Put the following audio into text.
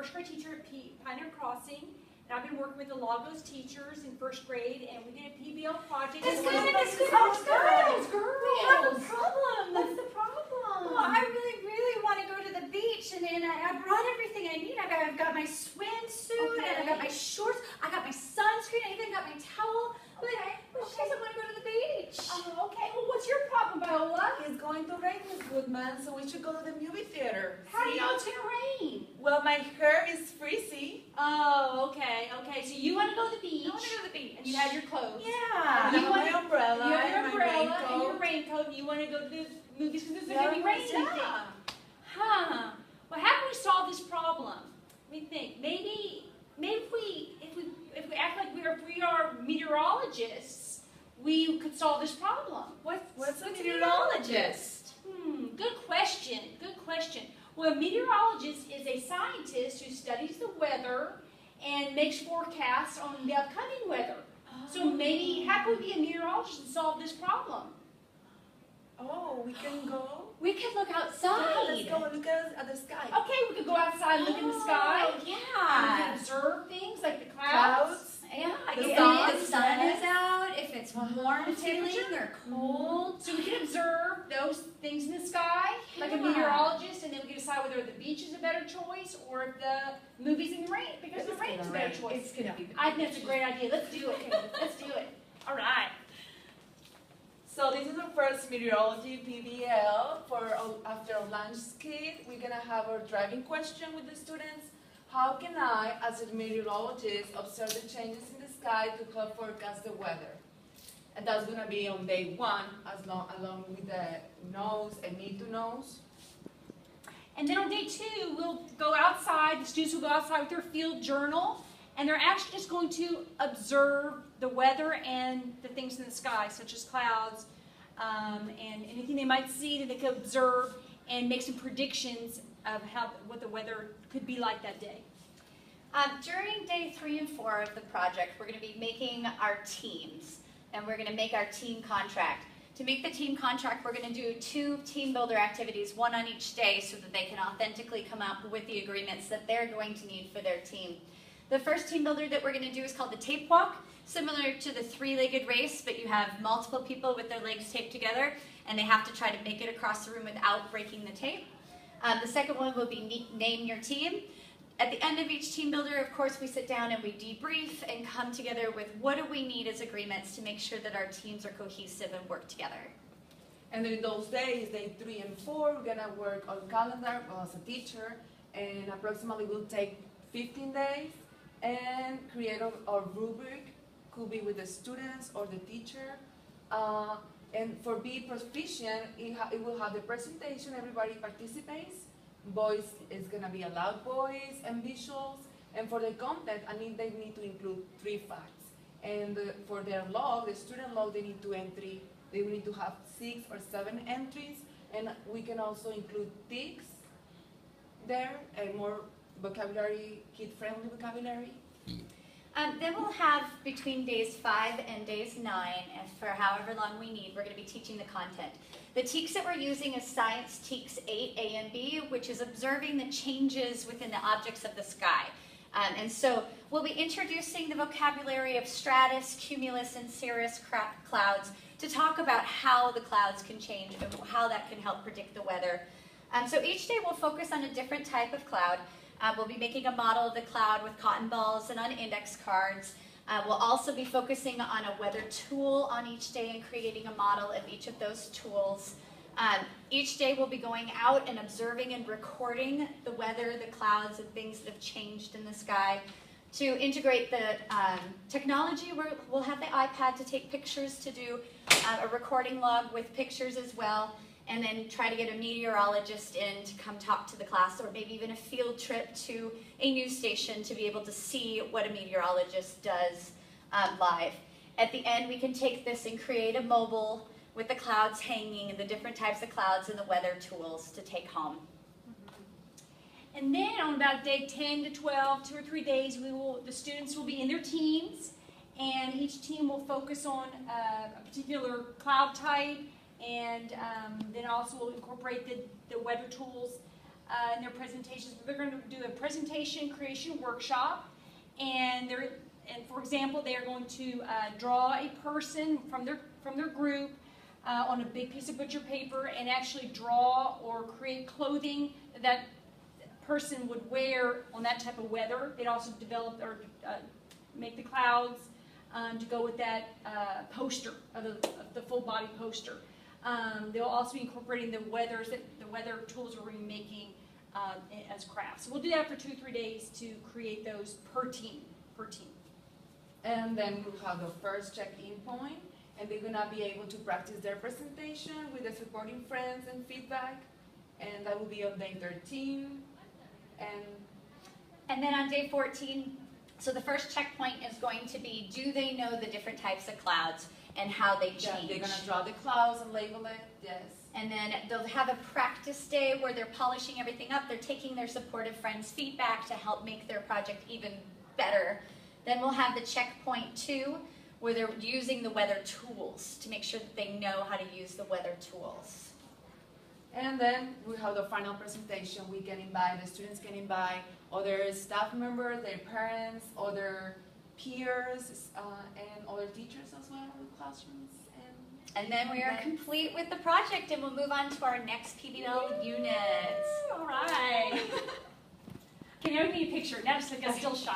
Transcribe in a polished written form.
first grade teacher at Pioneer Crossing, and I've been working with the Lagos teachers in first grade, and we did a PBL project. It's good. Girls. We have a problem. What's the problem? Well, I really want to go to the beach, and then I brought everything I need. I've got my swimsuit, and I got my shorts, I got my sunscreen, I even got my towel. But she doesn't want to go to the beach. Oh, okay. Well, what's your problem, Viola? It's going to rain this Goodman, so we should go to the movie theater. How do you know it's going to rain? Well, my hair is frizzy. Oh, okay. So you want to go to the beach? I want to go to the beach. And you have your clothes. Yeah. And I have my umbrella. You have your and umbrella my and your raincoat, and you want to go to the movies because there's going to be rain. Yeah. Huh. Well, how can we solve this problem? Let me think. Maybe if we act like we are meteorologists, we could solve this problem. What's a meteorologist? Good question. Well, a meteorologist is a scientist who studies the weather and makes forecasts on the upcoming weather. So maybe, how could we be a meteorologist and solve this problem? Oh, we can go? We could look outside. Yeah, let's go and look at the sky. Okay, we could go outside and look in the sky. Oh, And we yeah. can observe things like the clouds. Yeah, The if sun. the sun is out, if it's warm feeling or cold. So we can observe those things in the sky, like a Yeah. meteorologist, and then we can decide whether the beach is a better choice or if the movies in the rain, because the rain's a better choice. It's going to be the I think that's a great idea. Let's do it. Let's do it. All right. So this is our first meteorology PBL for after our lunch skit. We're gonna have our driving question with the students. How can I, as a meteorologist, observe the changes in the sky to help forecast the weather? And that's gonna be on day one, along with the nose and need to knows. And then on day 2, we'll go outside. The students will go outside with their field journal, and they're actually just going to observe the weather and the things in the sky, such as clouds and anything they might see that they could observe and make some predictions of what the weather could be like that day. During day 3 and 4 of the project, we're going to be making our teams, and we're going to make our team contract. To make the team contract, we're going to do 2 team builder activities, one on each day, so that they can authentically come up with the agreements that they're going to need for their team. The first team builder that we're going to do is called the tape walk, similar to the 3-legged race, but you have multiple people with their legs taped together, and they have to try to make it across the room without breaking the tape. The second one will be name your team. At the end of each team builder, of course, we sit down and we debrief and come together with what do we need as agreements to make sure that our teams are cohesive and work together. And in those days, day 3 and 4, we're gonna work on calendar, well, as a teacher, and approximately will take 15 days, and create our rubric, could be with the students or the teacher. And for Be Proficient, it will have the presentation, everybody participates. Voice is gonna be allowed voice and visuals. And for the content, they need to include 3 facts. And for their log, the student log, they need to have 6 or 7 entries. And we can also include tics there and more vocabulary, kid-friendly vocabulary. Then we'll have between days 5 and days 9, and for however long we need, we're going to be teaching the content. The TEKS that we're using is Science TEKS 8 A and B, which is observing the changes within the objects of the sky. And so we'll be introducing the vocabulary of stratus, cumulus, and cirrus clouds to talk about how the clouds can change and how that can help predict the weather. So each day we'll focus on a different type of cloud. We'll be making a model of the cloud with cotton balls and on index cards. We'll also be focusing on a weather tool on each day and creating a model of each of those tools. Each day we'll be going out and observing and recording the weather, the clouds, and things that have changed in the sky. To integrate the technology, we'll have the iPad to take pictures, to do a recording log with pictures as well, and then try to get a meteorologist in to come talk to the class, or maybe even a field trip to a news station to be able to see what a meteorologist does live. At the end, we can take this and create a mobile with the clouds hanging and the different types of clouds and the weather tools to take home. And then on about day 10 to 12, 2 or 3 days, the students will be in their teams, and each team will focus on a particular cloud type, and then also we'll incorporate the weather tools. in their presentations. They're going to do a presentation creation workshop, and for example, they are going to draw a person from their group on a big piece of butcher paper and actually draw or create clothing that person would wear on that type of weather. They'd also develop or make the clouds to go with that poster of the full body poster. They'll also be incorporating the weather tools we're going to be making as crafts. So we'll do that for 2-3 days to create those per team. And then we'll have the first check-in point, and they're gonna be able to practice their presentation with the supporting friends and feedback, and that will be on day 13. And then on day 14, so the first checkpoint is going to be, do they know the different types of clouds and how they change? Yeah, they're gonna draw the clouds and label it, yes. And then they'll have a practice day where they're polishing everything up. They're taking their supportive friends' feedback to help make their project even better. Then we'll have the checkpoint 2, where they're using the weather tools to make sure that they know how to use the weather tools. And then we have the final presentation. We can invite, the students can invite other staff members, their parents, other peers, and other teachers as well in the classrooms. And then we are complete with the project, and we'll move on to our next PBL units. All right. Okay, now we need a picture. Now just like a still shot.